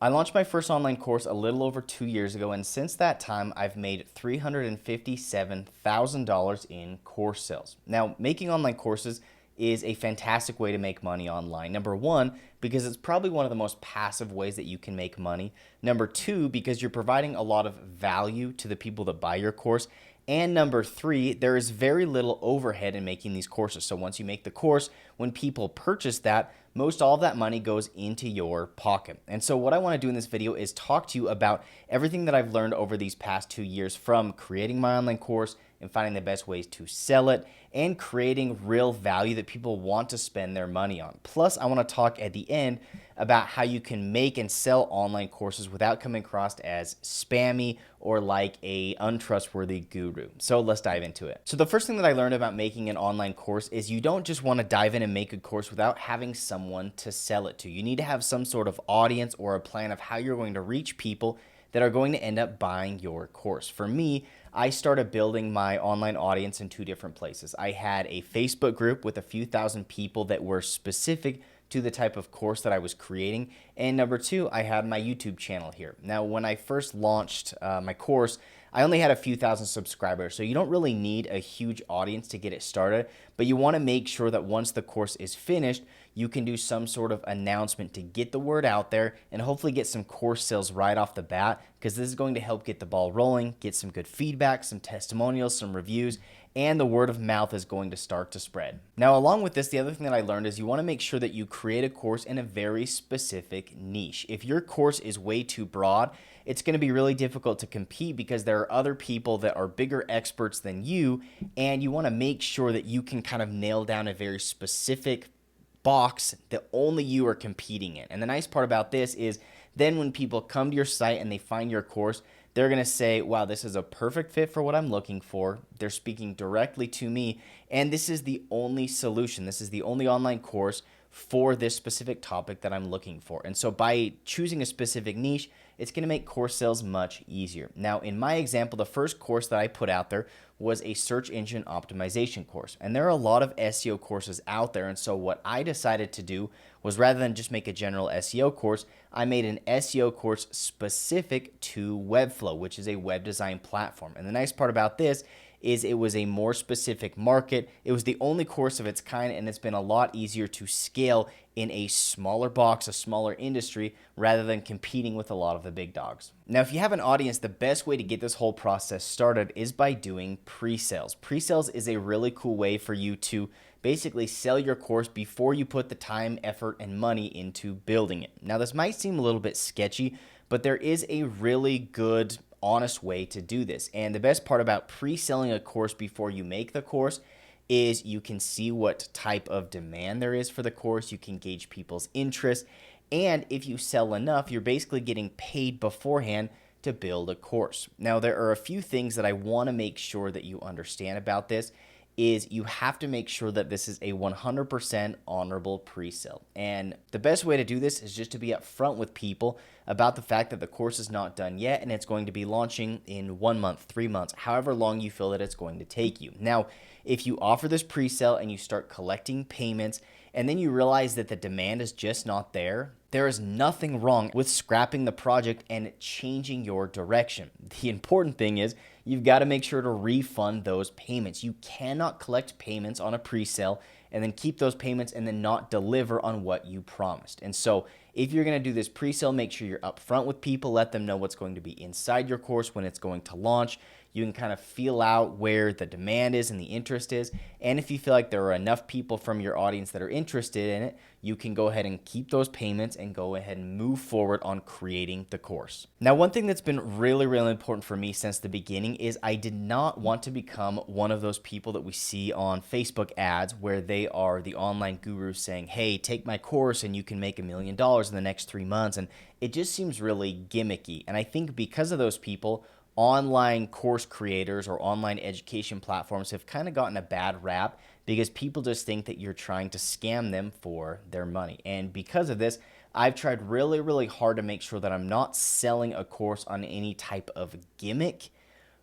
I launched my first online course a little over 2 years ago, and since that time, I've made $357,000 in course sales. Now, making online courses is a fantastic way to make money online. Number one, because it's probably one of the most passive ways that you can make money. Number two, because you're providing a lot of value to the people that buy your course. And number three, there is very little overhead in making these courses. So once you make the course, when people purchase that, most all of that money goes into your pocket. And so what I want to do in this video is talk to you about everything that I've learned over these past 2 years, from creating my online course and finding the best ways to sell it and creating real value that people want to spend their money on. Plus, I want to talk at the end about how you can make and sell online courses without coming across as spammy or like a untrustworthy guru. So let's dive into it. So the first thing that I learned about making an online course is you don't just want to dive in and make a course without having someone to sell it to. You need to have some sort of audience or a plan of how you're going to reach people that are going to end up buying your course. For me, I started building my online audience in two different places. I had a Facebook group with a few thousand people that were specific to the type of course that I was creating. And number two, I had my YouTube channel here. Now, when I first launched my course, I only had a few thousand subscribers, so you don't really need a huge audience to get it started, but you want to make sure that once the course is finished, you can do some sort of announcement to get the word out there and hopefully get some course sales right off the bat, because this is going to help get the ball rolling, get some good feedback, some testimonials, some reviews, and the word of mouth is going to start to spread. Now, along with this, the other thing that I learned is you want to make sure that you create a course in a very specific niche. If your course is way too broad, it's going to be really difficult to compete because there are other people that are bigger experts than you, and you want to make sure that you can kind of nail down a very specific box that only you are competing in. And the nice part about this is then when people come to your site and they find your course, they're going to say, wow, this is a perfect fit for what I'm looking for. They're speaking directly to me, and this is the only solution. This is the only online course for this specific topic that I'm looking for. And so by choosing a specific niche, it's going to make course sales much easier. Now, in my example, the first course that I put out there was a search engine optimization course. And there are a lot of SEO courses out there. And so what I decided to do was, rather than just make a general SEO course, I made an SEO course specific to Webflow, which is a web design platform. And the nice part about this is it was a more specific market. It was the only course of its kind, and it's been a lot easier to scale in a smaller box, a smaller industry, rather than competing with a lot of the big dogs. Now, if you have an audience, the best way to get this whole process started is by doing pre-sales. Pre-sales is a really cool way for you to basically sell your course before you put the time, effort, and money into building it. Now, this might seem a little bit sketchy, but there is a really good, honest way to do this. And the best part about pre-selling a course before you make the course is you can see what type of demand there is for the course. You can gauge people's interest. And if you sell enough, you're basically getting paid beforehand to build a course. Now, there are a few things that I want to make sure that you understand about this. Is you have to make sure that this is a 100% honorable pre-sale. And the best way to do this is just to be upfront with people about the fact that the course is not done yet and it's going to be launching in 1 month, 3 months, however long you feel that it's going to take you. Now, if you offer this pre-sale and you start collecting payments and then you realize that the demand is just not there, there is nothing wrong with scrapping the project and changing your direction. The important thing is you've got to make sure to refund those payments. You cannot collect payments on a pre-sale and then keep those payments and then not deliver on what you promised. And so if you're going to do this pre-sale, make sure you're upfront with people. Let them know what's going to be inside your course when it's going to launch. You can kind of feel out where the demand is and the interest is. And if you feel like there are enough people from your audience that are interested in it, you can go ahead and keep those payments and go ahead and move forward on creating the course. Now, one thing that's been really, really important for me since the beginning is I did not want to become one of those people that we see on Facebook ads where they are the online gurus saying, hey, take my course and you can make $1 million in the next 3 months. And it just seems really gimmicky. And I think because of those people, online course creators or online education platforms have kind of gotten a bad rap because people just think that you're trying to scam them for their money. And because of this, I've tried really, really hard to make sure that I'm not selling a course on any type of gimmick.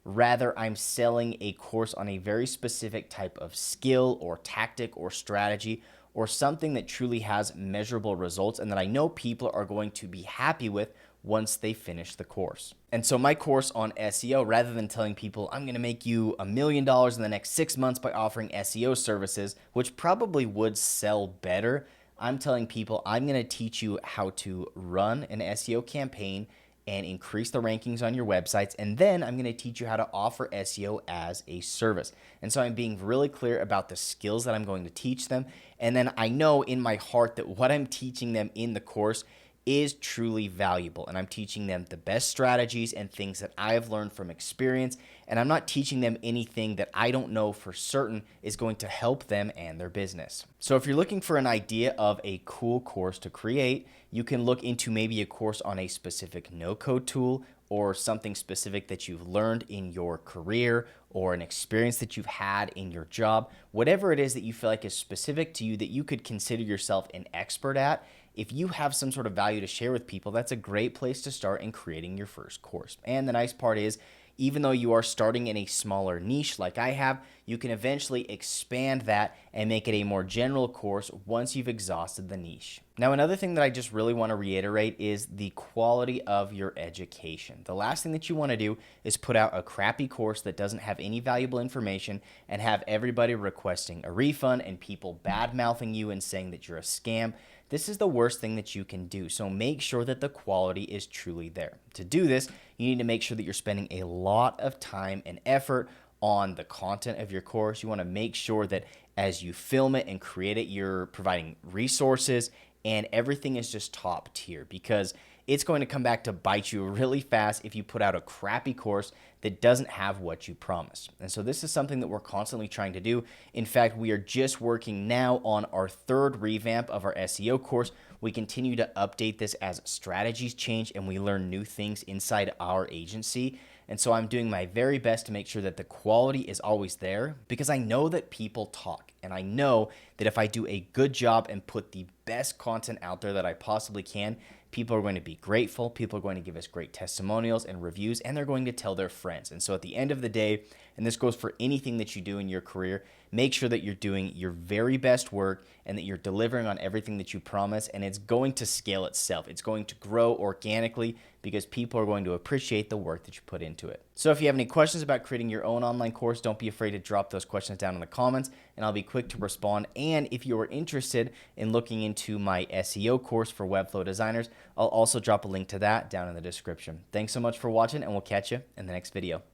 Rather, I'm selling a course on a very specific type of skill or tactic or strategy or something that truly has measurable results and that I know people are going to be happy with once they finish the course. And so my course on SEO, rather than telling people I'm going to make you $1 million in the next 6 months by offering SEO services, which probably would sell better, I'm telling people I'm going to teach you how to run an SEO campaign and increase the rankings on your websites. And then I'm going to teach you how to offer SEO as a service. And so I'm being really clear about the skills that I'm going to teach them. And then I know in my heart that what I'm teaching them in the course is truly valuable. And I'm teaching them the best strategies and things that I have learned from experience. And I'm not teaching them anything that I don't know for certain is going to help them and their business. So if you're looking for an idea of a cool course to create, you can look into maybe a course on a specific no-code tool or something specific that you've learned in your career or an experience that you've had in your job. Whatever it is that you feel like is specific to you that you could consider yourself an expert at, if you have some sort of value to share with people, that's a great place to start in creating your first course. And the nice part is, even though you are starting in a smaller niche like I have, you can eventually expand that and make it a more general course once you've exhausted the niche. Now, another thing that I just really want to reiterate is the quality of your education. The last thing that you want to do is put out a crappy course that doesn't have any valuable information and have everybody requesting a refund and people bad-mouthing you and saying that you're a scam. This is the worst thing that you can do. So make sure that the quality is truly there. To do this, you need to make sure that you're spending a lot of time and effort on the content of your course. You want to make sure that as you film it and create it, you're providing resources and everything is just top tier, because it's going to come back to bite you really fast if you put out a crappy course that doesn't have what you promised. And so this is something that we're constantly trying to do. In fact, we are just working now on our third revamp of our SEO course. We continue to update this as strategies change and we learn new things inside our agency. And so I'm doing my very best to make sure that the quality is always there, because I know that people talk. And I know that if I do a good job and put the best content out there that I possibly can, people are going to be grateful, people are going to give us great testimonials and reviews, and they're going to tell their friends. And so at the end of the day, and this goes for anything that you do in your career, make sure that you're doing your very best work and that you're delivering on everything that you promise, and it's going to scale itself. It's going to grow organically because people are going to appreciate the work that you put into it. So if you have any questions about creating your own online course, don't be afraid to drop those questions down in the comments, and I'll be quick to respond. And if you are interested in looking into my SEO course for Webflow designers, I'll also drop a link to that down in the description. Thanks so much for watching, and we'll catch you in the next video.